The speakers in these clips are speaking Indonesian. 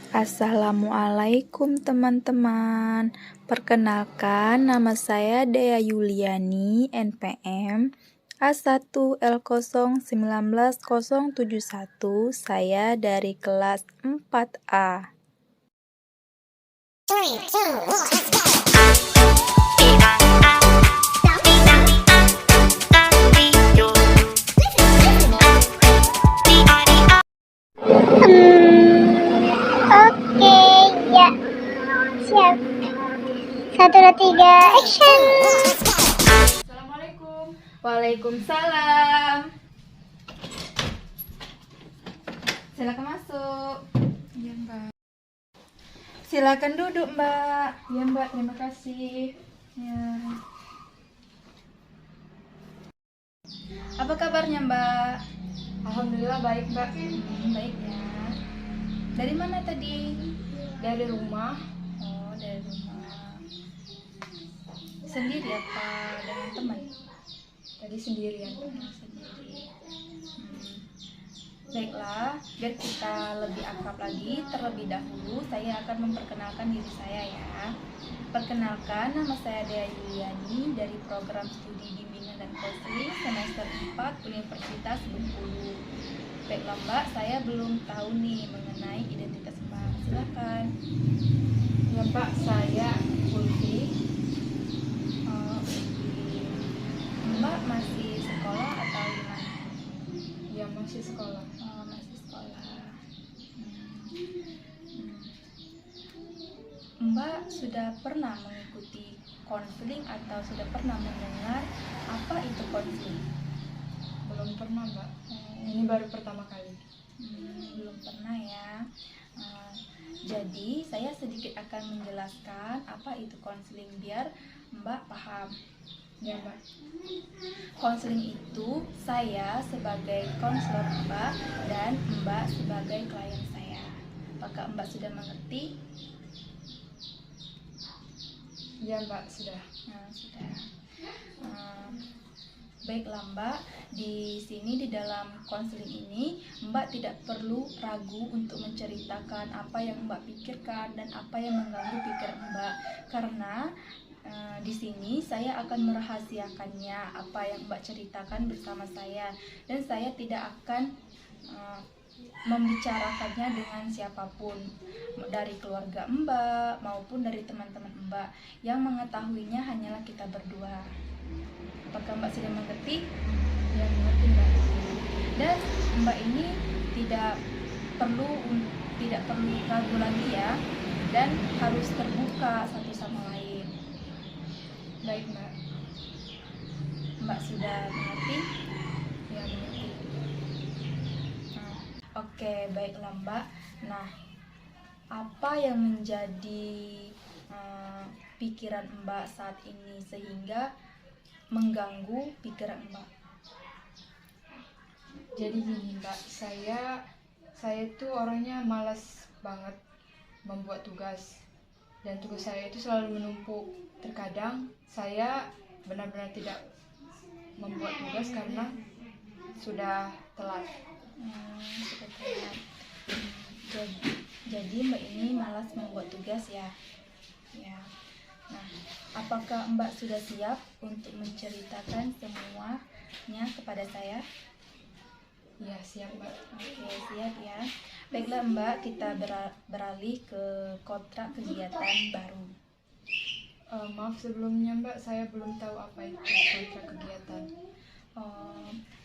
Assalamualaikum teman-teman. Perkenalkan, nama saya Dea Yuliani, NPM A1L019071. Saya dari kelas 4A. Oke, ya. Siap. 1, 2, 3, action. Assalamualaikum. Waalaikumsalam. Silakan masuk. Iya Mbak. Silakan duduk, Mbak. Iya Mbak, terima kasih. Ya. Apa kabarnya, Mbak? Alhamdulillah baik Mbak. Baik ya. Dari mana tadi? Dari rumah. Oh, dari rumah. Sendiri apa dengan teman? Tadi sendirian. Sendiri. Baiklah, biar kita lebih akrab lagi, terlebih dahulu saya akan memperkenalkan diri saya ya. Perkenalkan, nama saya Dea Yuliani dari program studi bimbingan dan konseling semester 4 Universitas Bengkulu. Baiklah Mbak, saya belum tahu nih mengenai identitas Mbak. Silakan. Ya Mbak, saya Ulfi. Mbak masih sekolah atau gimana? Ya masih sekolah. Oh, masih sekolah. Mbak sudah pernah mengikuti konseling atau sudah pernah mendengar apa itu konseling? Belum pernah Mbak. Ini baru pertama kali. Belum pernah ya. Jadi saya sedikit akan menjelaskan apa itu konseling biar Mbak paham. Ya Mbak. Konseling itu saya sebagai konselor Mbak dan Mbak sebagai klien saya. Apakah Mbak sudah mengerti? Ya Mbak, sudah. Sudah. Baiklah Mbak, di sini di dalam konseling ini Mbak tidak perlu ragu untuk menceritakan apa yang Mbak pikirkan dan apa yang mengganggu pikiran Mbak, karena di sini saya akan merahasiakannya apa yang Mbak ceritakan bersama saya, dan saya tidak akan membicarakannya dengan siapapun dari keluarga Mbak maupun dari teman-teman Mbak. Yang mengetahuinya hanyalah kita berdua. Apakah Mbak sudah mengerti? Ya mengerti Mbak. Dan Mbak ini tidak perlu ragu lagi ya, dan harus terbuka satu sama lain. Baik Mbak. Mbak sudah mengerti? Ya mengerti. Oke, baiklah Mbak. Nah, apa yang menjadi pikiran Mbak saat ini sehingga mengganggu pikiran Mbak? Jadi gini Mbak, saya itu orangnya malas banget membuat tugas, dan tugas saya itu selalu menumpuk. Terkadang saya benar-benar tidak membuat tugas karena sudah telat. Sudah telat. Jadi Mbak ini malas membuat tugas ya. Ya. Nah, apakah Mbak sudah siap untuk menceritakan semuanya kepada saya? Ya siap Mbak. Oke, siap ya. Baiklah Mbak, kita beralih ke kontrak kegiatan baru. Maaf sebelumnya Mbak, saya belum tahu apa itu kontrak kegiatan.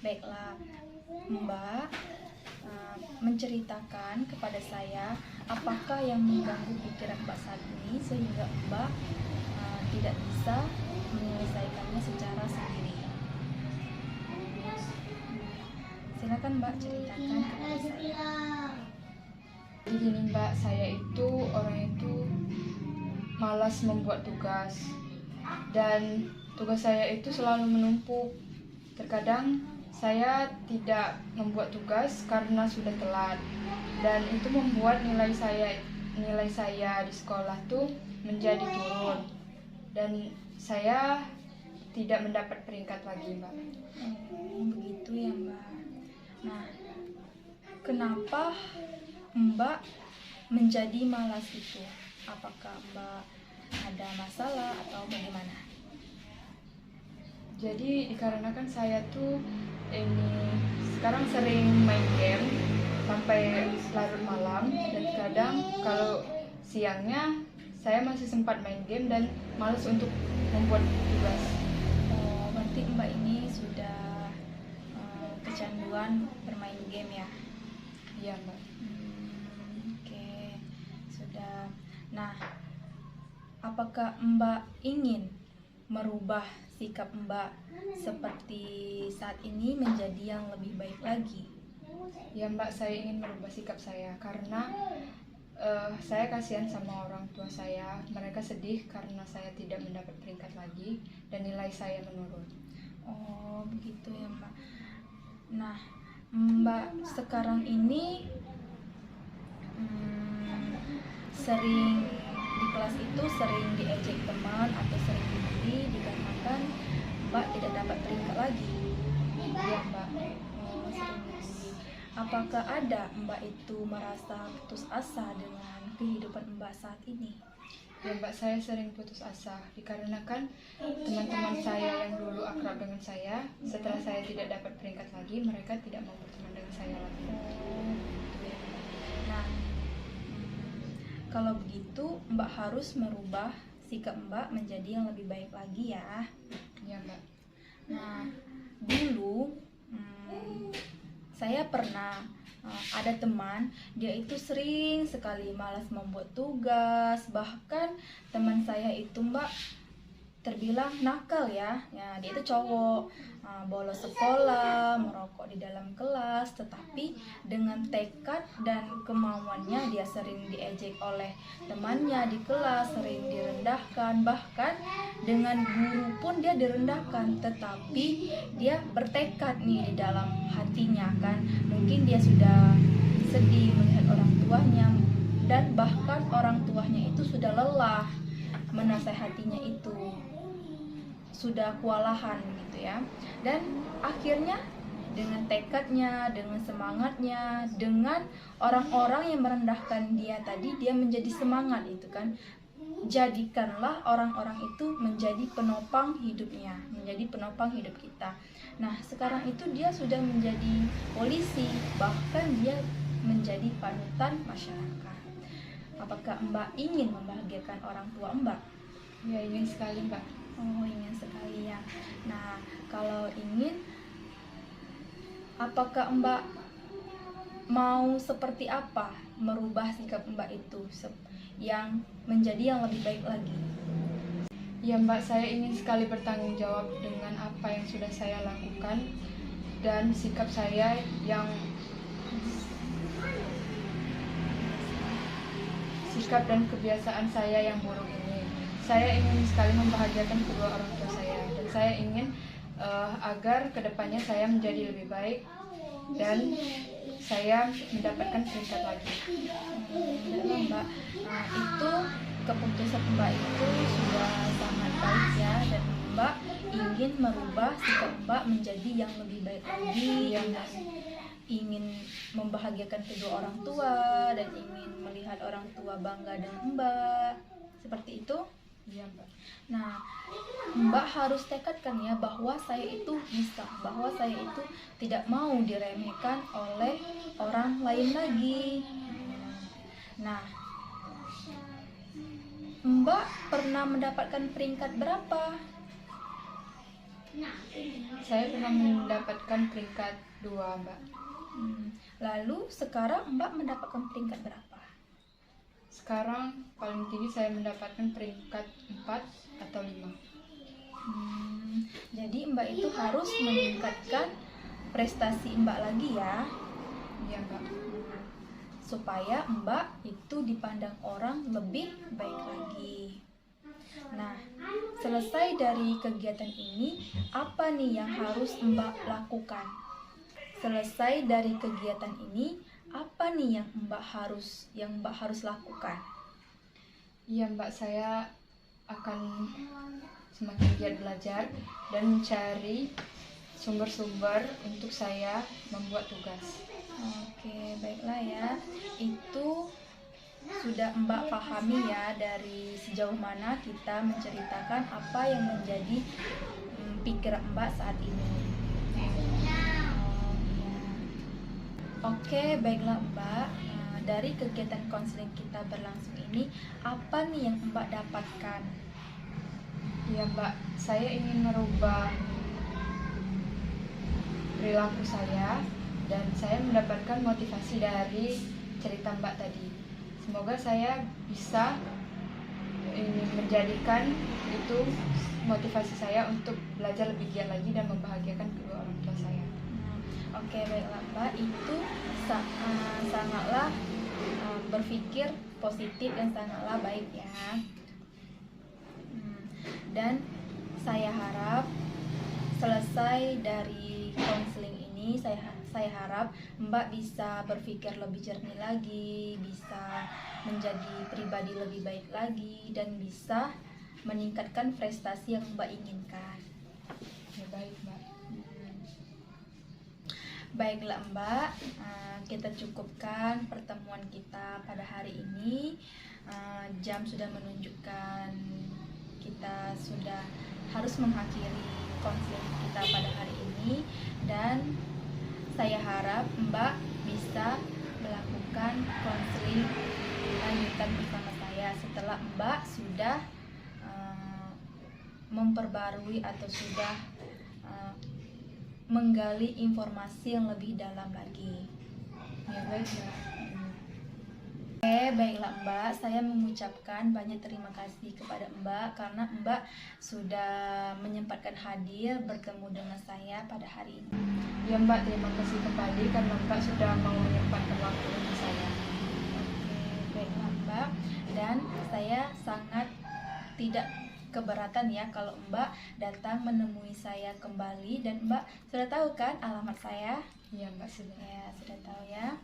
Baiklah Mbak, menceritakan kepada saya apakah yang mengganggu pikiran Mbak saat ini sehingga Mbak tidak bisa menyelesaikannya secara sendiri. Silakan Mbak ceritakan kepada saya. Jadi gini Mbak, saya itu orang itu malas membuat tugas, dan tugas saya itu selalu menumpuk. Terkadang saya tidak membuat tugas karena sudah telat, dan itu membuat nilai saya di sekolah tuh menjadi turun, dan saya tidak mendapat peringkat lagi Mbak. Begitu ya Mbak. Nah, kenapa Mbak menjadi malas itu? Apakah Mbak ada masalah atau bagaimana? Jadi dikarenakan saya tuh ini sekarang sering main game sampai larut malam, dan kadang kalau siangnya saya masih sempat main game dan malas untuk membuat tugas. Oh, berarti Mbak ini sudah kecanduan bermain game ya? Iya, Mbak. Oke, sudah. Nah, apakah Mbak ingin merubah sikap Mbak seperti saat ini menjadi yang lebih baik lagi? Ya, Mbak, saya ingin merubah sikap saya karena saya kasihan sama orang tua saya. Mereka sedih karena saya tidak mendapat peringkat lagi dan nilai saya menurun. Oh, begitu ya, Mbak. Nah, Mbak sekarang ini sering di kelas itu sering diejek teman atau sering dibully dikarenakan Mbak tidak dapat peringkat lagi. Iya, Mbak. Oh, sering dibully. Apakah ada Mbak itu merasa putus asa dengan kehidupan Mbak saat ini? Ya, Mbak, saya sering putus asa dikarenakan teman-teman saya yang dulu akrab dengan saya, setelah saya tidak dapat peringkat lagi, mereka tidak mau berteman dengan saya lagi. Oh, gitu ya. Nah, kalau begitu Mbak harus merubah sikap Mbak menjadi yang lebih baik lagi ya. Ya, Mbak. Nah, dulu saya pernah ada teman, dia itu sering sekali malas membuat tugas, bahkan teman saya itu Mbak terbilang nakal ya, dia itu cowok, bolos sekolah, merokok di dalam kelas, tetapi dengan tekad dan kemauannya dia sering diejek oleh temannya di kelas, sering direndahkan, bahkan dengan guru pun dia direndahkan, tetapi dia bertekad nih di dalam hatinya kan, mungkin dia sudah sedih melihat orang tuanya dan bahkan orang tuanya itu sudah lelah menasehatinya itu, sudah kewalahan gitu ya. Dan akhirnya dengan tekadnya, dengan semangatnya, dengan orang-orang yang merendahkan dia tadi, dia menjadi semangat itu kan. Jadikanlah orang-orang itu menjadi penopang hidupnya, menjadi penopang hidup kita. Nah, sekarang itu dia sudah menjadi polisi, bahkan dia menjadi panutan masyarakat. Apakah Mbak ingin membahagiakan orang tua Mbak? Ya, ingin sekali, Mbak. Oh, ingin sekali ya. Nah, kalau ingin, apakah Mbak mau seperti apa merubah sikap Mbak itu yang menjadi yang lebih baik lagi? Ya, Mbak, saya ingin sekali bertanggung jawab dengan apa yang sudah saya lakukan dan sikap saya yang sikap dan kebiasaan saya yang buruk ini. Saya ingin sekali membahagiakan kedua orang tua saya, dan saya ingin agar kedepannya saya menjadi lebih baik dan saya mendapatkan peringkat lagi. Mbak, itu keputusan Mbak itu sudah sangat baik ya, dan Mbak ingin merubah sikap Mbak menjadi yang lebih baik lagi, yang ingin membahagiakan kedua orang tua dan ingin melihat orang tua bangga dengan Mbak, seperti itu. Iya, Mbak. Nah, Mbak harus tekadkan ya bahwa saya itu bisa, bahwa saya itu tidak mau diremehkan oleh orang lain lagi. Nah, Mbak pernah mendapatkan peringkat berapa? Saya pernah mendapatkan peringkat 2, Mbak. Lalu sekarang Mbak mendapatkan peringkat berapa? Sekarang paling tinggi saya mendapatkan peringkat 4 atau 5. Jadi Mbak itu harus meningkatkan prestasi Mbak lagi ya. Iya, Mbak. Supaya Mbak itu dipandang orang lebih baik lagi. Nah, selesai dari kegiatan ini, apa nih yang harus Mbak lakukan? Selesai dari kegiatan ini, apa nih yang Mbak harus lakukan? Iya, Mbak, saya akan semakin giat belajar dan mencari sumber-sumber untuk saya membuat tugas. Oke, baiklah ya. Itu sudah Mbak pahami ya dari sejauh mana kita menceritakan apa yang menjadi pikiran Mbak saat ini. Oke, baiklah Mbak. Dari kegiatan konseling kita berlangsung ini, apa nih yang Mbak dapatkan? Ya Mbak, saya ingin merubah perilaku saya dan saya mendapatkan motivasi dari cerita Mbak tadi. Semoga saya bisa menjadikan itu motivasi saya untuk belajar lebih giat lagi dan membahagiakan kedua orang tua saya. Oke, baiklah Mbak, itu sangatlah berpikir positif dan sangatlah baik ya. Dan saya harap selesai dari konseling ini, saya harap Mbak bisa berpikir lebih jernih lagi, bisa menjadi pribadi lebih baik lagi, dan bisa meningkatkan prestasi yang Mbak inginkan. Ya baik Mbak. Baiklah Mbak, kita cukupkan pertemuan kita pada hari ini. Jam sudah menunjukkan kita sudah harus mengakhiri konseling kita pada hari ini, dan saya harap Mbak bisa melakukan konseling lanjutan bersama saya setelah Mbak sudah memperbarui atau sudah menggali informasi yang lebih dalam lagi. Ya baik Mbak. Oke, baiklah Mbak, saya mengucapkan banyak terima kasih kepada Mbak karena Mbak sudah menyempatkan hadir bertemu dengan saya pada hari ini. Ya Mbak, terima kasih kembali karena Mbak sudah mau menyempatkan waktu untuk saya. Oke, baiklah Mbak, dan saya sangat tidak keberatan ya kalau Mbak datang menemui saya kembali, dan Mbak sudah tahu kan alamat saya? Iya Mbak, sudah. Ya, sudah tahu ya.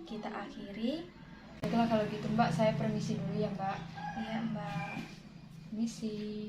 Kita akhiri. Baiklah kalau gitu Mbak, saya permisi dulu ya Mbak. Iya Mbak. Permisi.